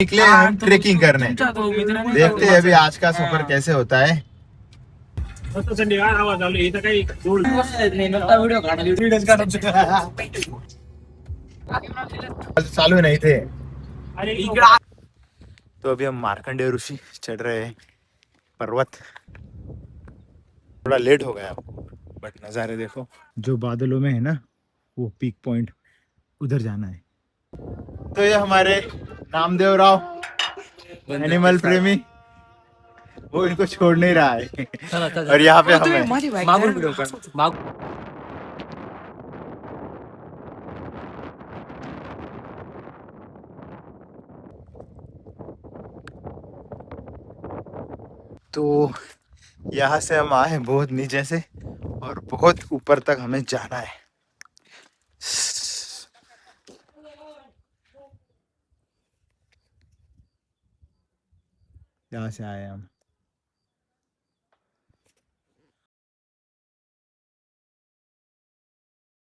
निकले हम ट्रेकिंग करने, देखते हैं अभी आज का सफर कैसे होता है। चालू नहीं थे। तो अभी हम मार्कंडेय ऋषि चढ़ रहे हैं पर्वत। थोड़ा लेट हो गया बट नज़ारे देखो, जो बादलों में है ना वो पीक पॉइंट, उधर जाना है। तो ये हमारे नामदेव राव एनिमल प्रेमी, वो इनको छोड़ नहीं रहा है। और यहाँ पे हमें तो यहाँ से हम आए बहुत नीचे से और बहुत ऊपर तक हमें जाना है। यहाँ से आए हम।